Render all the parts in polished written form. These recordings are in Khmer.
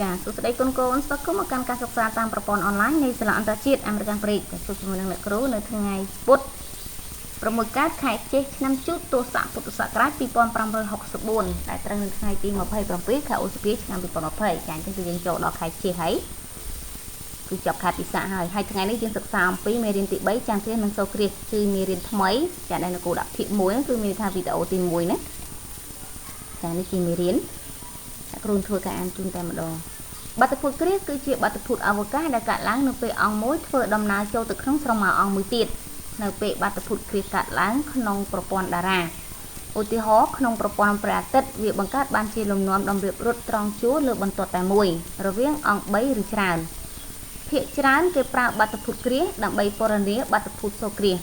ចាសួស្តីកូនកូនស្វាគមន៍មកកាន់ការសិក្សាតាមប្រព័ន្ធអនឡាញនៃសាលាអន្តរជាតិអាមេរិកប្រេកជួបជាមួយនឹងអ្នកគ្រូនៅថ្ងៃពុធ6កើតខែចេសឆ្នាំជូតទស័កពុទ្ធសករាជ2564ដែលត្រូវនៅថ្ងៃទី27ខែឧសភាឆ្នាំ2020ចាអញ្ចឹងគឺយើងចូលដល់ខែចេសហើយគឺចប់ខែពិសាហើយថ្ងៃនេះយើងសិក្សាអំពីមេរៀនទី3ចាំងគ្រាសនិងសូរគ្រាសគឺមេរៀនថ្មីចាដែលនៅគោលដាក់ភាគ1គឺមានថាវីដេអូទី1ណាចានេះជាមេរៀនគ្រូធ្វើការអានជូនតែម្ដងបាតុភូតគ្រាសគឺជាបាតុភូតអវកាសដែលកើតឡើងនៅពេលអង្គមួយធ្វើដំណើរចូលទៅក្នុងស្រមោលអង្គមួយទៀតនៅពេលបាតុភូតគ្រាសកើតឡើងក្នុងប្រព័ន្ធតារាឧទាហរណ៍ក្នុងប្រព័ន្ធព្រះអាទិត្យវាបង្កើតបានជាលំនាំតម្រៀបរត់ត្រង់ជួរលើបន្ទាត់តែមួយរវាងអង្គ3ឬច្រើនភាគច្រើនគេប្រើបាតុភូតគ្រាសដើម្បីពណ៌នាបាតុភូតសូរគ្រាស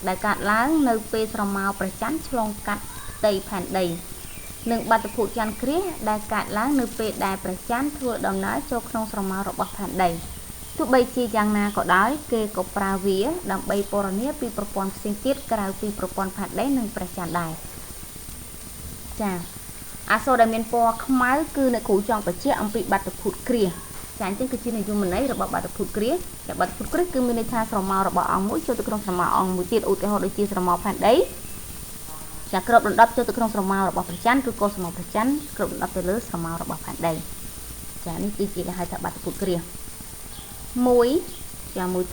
ដែលកើតឡើងនៅពេលស្រមោលព្រះច័ន្ទឆ្លងកាត់ផ្ទៃផែនដីនិងបាតុភូតច័ន្ទគ្រាសដែលកើតឡើងនៅពេលដែលព្រះច័ន្ទធ្វើដំណើរចូលក្នុងស្រមោលរបស់ផែនដីទោះបីជាយ៉ាងណាក៏ដោយគេក៏ប្រើវាដើម្បីពណ៌នាពីប្រព័ន្ធផ្សេងទៀតក្រៅពីប្រព័ន្ធផែនដីនិងព្រះច័ន្ទដែរចាអក្សរដែលមានពណ៌ខ្មៅគឺអ្នកគ្រូចង់បញ្ជាក់អំពីបាតុភូតគ្រាសចាអញ្ចឹងគឺជានិយមន័យរបស់បាតុភូតគ្រាសចាបាតុភូតគ្រាសគឺមានន័យថាស្រមោលរបស់អង្គមួយចូលទៅក្នុងស្រមោលអង្គមួយទៀតឧទាហរណ៍ដូចជាស្រមោលផែនដីចាគ្របដណ្ដប់ចូលទៅក្នុងស្រមោលរបស់ព្រះច័ន្ទឬក៏ស្រមោលព្រះច័ន្ទគ្របដណ្ដប់ទៅលើស្រមោលរបស់ផែនដីចានេះគឺជាគេហៅថាបាតុភូតគ្រាសមួយ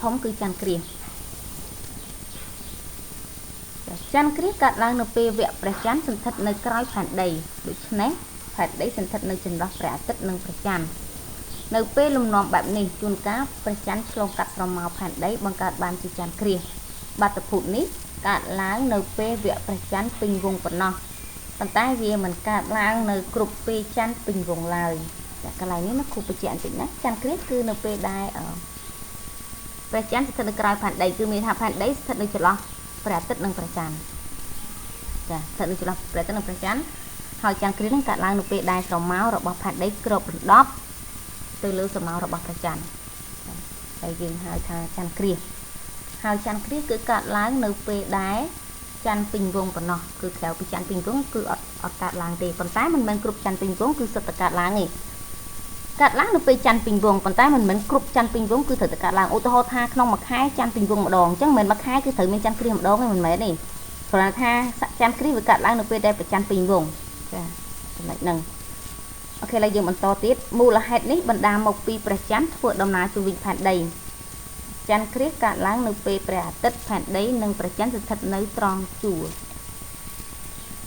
ធំគឺច័ន្ទគ្រាសចាច័ន្ទគ្រាសកើតឡើងនៅពេលវគ្គព្រះច័ន្ទសន្ធិដ្ឋនៅក្រោយផែនដីដូច្នេះផែនដីសន្ធិដ្ឋនៅចន្លោះព្រះអាទិត្យនិងព្រះច័ន្ទនៅពេលលំនាំបែបនេះជួនកាលព្រះច័ន្ទឆ្លងកាត់ស្រមោលផែនដីបង្កើតបានជាច័ន្ទគ្រាសបាតុភូតនេះកើតឡើងនៅពេលវគ្គព្រះច័ន្ទពេញវងប៉ុណ្ណោះប៉ុន្តែវាមិនកើតឡើងនៅគ្រប់ពេលច័ន្ទពេញវងឡើយចាកន្លែងនេះណាគ្រូបញ្ជាក់បន្តិចណាច័ន្ទគ្រាសគឺនៅពេលដែលព្រះច័ន្ទស្ថិតនៅក្រៅផែនដីគឺមានថាផែនដីស្ថិតនៅចន្លោះព្រះអាទិត្យនិងព្រះច័ន្ទចាស្ថិតនៅចន្លោះព្រះអាទិត្យនិងព្រះច័ន្ទហើយច័ន្ទគ្រាសនឹងកើតឡើងនៅពេលដែលស្រមោលរបស់ផែនដីគ្របដណ្ដប់ទៅលើស្រមោលរបស់ព្រះច័ន្ទតែយើងហៅថាច័ន្ទគ្រាសហើយច័ន្ទគ្រាសគឺកើតឡើងនៅពេលដែលច័ន្ទពេញវងប៉ុណ្ណោះគឺក្រៅពីច័ន្ទពេញវងគឺអត់កើតឡើងទេប៉ុន្តែមិនមែនគ្រប់ច័ន្ទពេញវងគឺសុទ្ធតែកើតឡើងទេកើតឡើងនៅពេលច័ន្ទពេញវងប៉ុន្តែមិនមែនគ្រប់ច័ន្ទពេញវងគឺត្រូវតែកើតឡើងឧទាហរណ៍ថាក្នុងមួយខែច័ន្ទពេញវងម្ដងអញ្ចឹងមិនមែនមួយខែគឺត្រូវមានច័ន្ទគ្រាសម្ដងទេមិនមែនទេគ្រាន់តែថាច័ន្ទគ្រាសវាកើតឡើងនៅពេលដែលប្រច័ន្ទពេញវងចាចំណុចហ្នឹងអូខេឥឡូវយើងបន្តទៀតមូលហេតុនេះបណ្ដាលមកពីព្រះច័ន្ទធ្វើដំណើរជុំវិញផែនដីច័ន្ទគ្រាសកើតឡើងនៅពេលព្រះអាទិត្យផែនដីនិងព្រះច័ន្ទស្ថិតនៅត្រង់ជួរ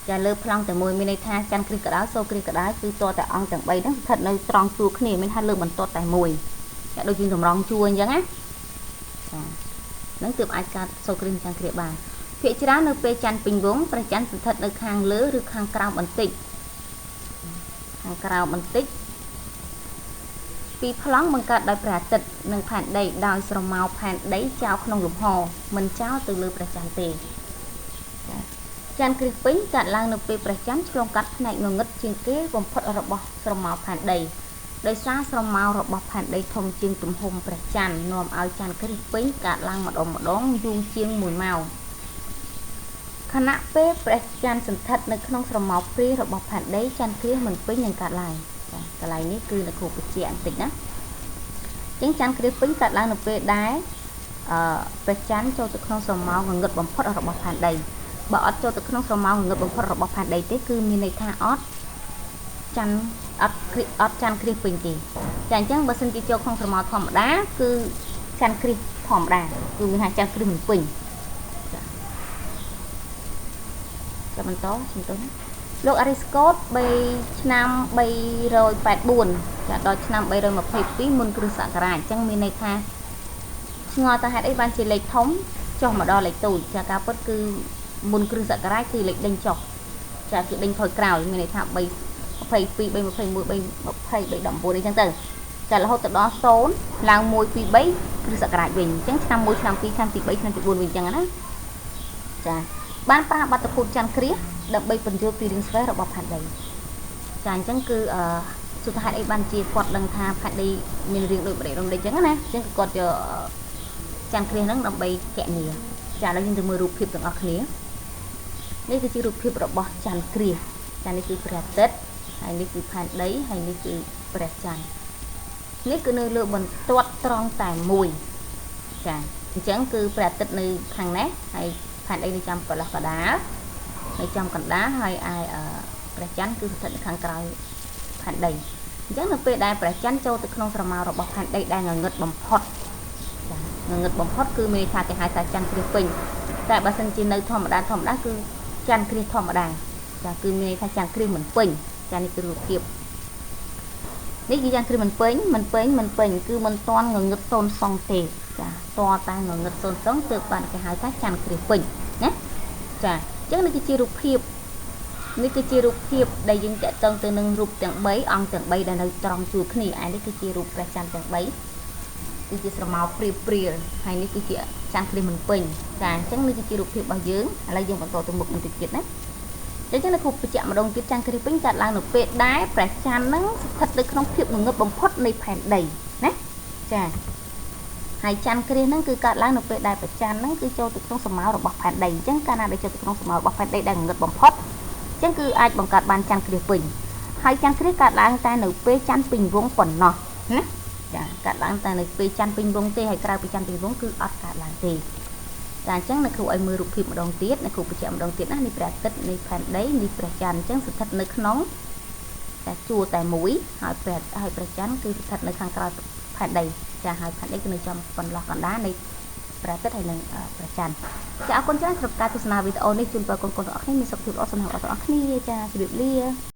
ចាលើប្លង់តែមួយមានន័យថាច័ន្ទគ្រាសក៏ដោយសូរគ្រាសក៏ដោយគឺតតែអង្គទាំង3ហ្នឹងស្ថិតនៅត្រង់ជួរគ្នាមានថាលើបន្ទាត់តែមួយចាដូចជាតម្រង់ជួរអញ្ចឹងណាចាហ្នឹងទើបអាចកើតសូរគ្រាសច័ន្ទគ្រាសបានភាគច្រើននៅពេលច័ន្ទពេញវងព្រះច័ន្ទស្ថិតនៅខាងលើឬខាងក្រោមបន្តិចពីប្លង់បង្កើតដោយព្រះអាទិត្យនិងផែនដីដោយស្រមោលផែនដីចោលក្នុងលំហមិនចោលទៅលើព្រះច័ន្ទទេច័ន្ទគ្រាសពេញកើតឡើងនៅពេលព្រះច័ន្ទឆ្លងកាត់ផ្នែកងងឹតជាងគេបំផុតរបស់ស្រមោលផែនដីដោយសារស្រមោលរបស់ផែនដីធំជាងទំហំព្រះច័ន្ទនាំឲ្យច័ន្ទគ្រាសពេញកើតឡើងម្ដងយូរជាង1ម៉ោងខណៈពេលព្រះច័ន្ទសន្ធិដ្ឋនៅក្នុងស្រមោលព្រារបស់ផែនដីច័ន្ទគ្រាសមិនពេញនឹងកើតឡើងកន្លែងនេះគឺអ្នកគ្រូបញ្ជាក់បន្តិចណាអញ្ចឹងច័ន្ទគ្រាសពេញកើតឡើងនៅពេលដែលព្រះច័ន្ទចូលទៅក្នុងស្រមោលងងឹតបំផុតរបស់ផែនដីបើអត់ចូលទៅក្នុងស្រមោលងងឹតបំផុតរបស់ផែនដីទេគឺមានន័យថាអត់ច័ន្ទច័ន្ទគ្រាសពេញទេចាអញ្ចឹងបើសិនជាចូលក្នុងស្រមោលធម្មតាគឺច័ន្ទគ្រាសធម្មតាគឺមានថាច័ន្ទគ្រាសមិនពេញចាបន្តណាលោកអារីស្កូតឆ្នាំ384ចាដល់ឆ្នាំ322មុនគ្រិស្តសករាជអញ្ចឹងមានន័យថាឆ្ងល់តើហេតុអីបានជាលេខធំចុះមកដល់លេខតូចចាការពិតគឺមុនគ្រិស្តសករាជគឺលេខដេញចុះចាគឺដេញថយក្រោយមានន័យថា322 321 320 319អីចឹងទៅចារហូតទៅដល់0ឡើង1 2 3គ្រិស្តសករាជវិញអញ្ចឹងឆ្នាំ1ឆ្នាំ2ឆ្នាំទី3ឆ្នាំទី4វិញអញ្ចឹងណាចាបានប្រើបាតុភូតច័ន្ទគ្រាសដើម្បីពន្យល់ពីរឿងស្វែងរបស់ផែនដីចាអញ្ចឹងគឺសុទ្ធហេតុអីបានជាគាត់ដឹងថាផែនដីមានរឿងដូចម្ដេចអញ្ចឹងណាអញ្ចឹងគាត់យកច័ន្ទគ្រាសហ្នឹងដើម្បីកណនីចាឥឡូវយើងទៅមើលរូបភាពទាំងអស់គ្នានេះគឺជារូបភាពរបស់ច័ន្ទគ្រាសចានេះគឺព្រះអាទិត្យ ហើយនេះគឺផែនដីហើយនេះគឺព្រះច័ន្ទនេះគឺនៅលើបន្ទាត់ត្រង់តែមួយចាអញ្ចឹងគឺព្រះអាទិត្យនៅខាងនេះហើយផែនដីនៅចំកន្លះកណ្ដាលនៅចំកណ្ដាលហើយឯព្រះច័ន្ទគឺស្ថិតនៅខាងក្រោយផែនដីអញ្ចឹងនៅពេលដែលព្រះច័ន្ទចូលទៅក្នុងស្រមោលរបស់ផែនដីដែលងងឹតបំផុតចាងងឹតបំផុតគឺមានថាគេហៅថាច័ន្ទគ្រាសពេញតែបើសិនជានៅធម្មតាគឺច័ន្ទគ្រាសធម្មតាចាគឺមានថាច័ន្ទគ្រាសមិនពេញចានេះគឺរូបភាពនេះគឺច័ន្ទគ្រាសមិនពេញគឺមិនតាន់ងងឹតសូនសងទេចាតតែងងឹតសូនសងទើបបានគេហៅថាច័ន្ទគ្រាសពេញណាចាអញ្ចឹងនេះគឺជារូបភាពដែលយើងតាក់ទងទៅនឹងរូបទាំង3អង្គទាំង3ដែលនៅត្រង់ជួរគ្នាឯនេះគឺជារូបព្រះច័ន្ទទាំង3គឺជាស្រមោលព្រាលហើយនេះគឺជាច័ន្ទគ្រាសមិនពេញចាអញ្ចឹងនេះគឺជារូបភាពរបស់យើងឥឡូវយើងបន្តទៅមុខបន្តិចទៀតណាអញ្ចឹងនៅគ្រូបញ្ជាក់ម្ដងទៀតច័ន្ទគ្រាសពេញកើតឡើងនៅពេលដែលព្រះច័ន្ទនឹងស្ថិតនៅក្នុងភាពងងឹតបំផុតនៃផែនដីណាចាហើយច័ន្ទគ្រាសហ្នឹងគឺកើតឡើងនៅពេលដែលព្រះច័ន្ទហ្នឹងគឺចូលទៅក្នុងស្រមោលរបស់ផែនដីអញ្ចឹងកាលណាដែលចូលទៅក្នុងស្រមោលរបស់ផែនដីដែលងងឹតបំផុតអញ្ចឹងគឺអាចបង្កើតបានច័ន្ទគ្រាសពេញហើយច័ន្ទគ្រាសកើតឡើងតែនៅពេលច័ន្ទពេញវង្សប៉ុណ្ណោះណាចាកើតឡើងតែនៅពេលច័ន្ទពេញវង្សទេហើយក្រៅពីច័ន្ទពេញវង្សគឺអត់កើតឡើងទេចាអញ្ចឹងនៅគ្រូឲ្យមើលរូបភាពម្ដងទៀតនៅគ្រូបញ្ជាក់ម្ដងទៀតណានេះព្រះអាទិត្យនេះផែនដីនេះព្រះច័ន្ទអញ្ចឹងស្ថិតនៅក្នុងតែជួរតែមួយហើយព្រះច័ន្ទគឺស្ថិតនៅខាងក្រៅផែនដីចាហើយផែនដីគឺនៅចំកន្លោះកណ្ដាលនៃព្រះអាទិត្យហើយនឹងព្រះច័ន្ទចាអរគុណច្រើនសម្រាប់ការទស្សនាវីដេអូនេះជូនដល់កូនៗទាំងអស់គ្នាមានសុខភាពល្អសំណាងល្អទាំងអស់គ្នាចាជម្រាបលា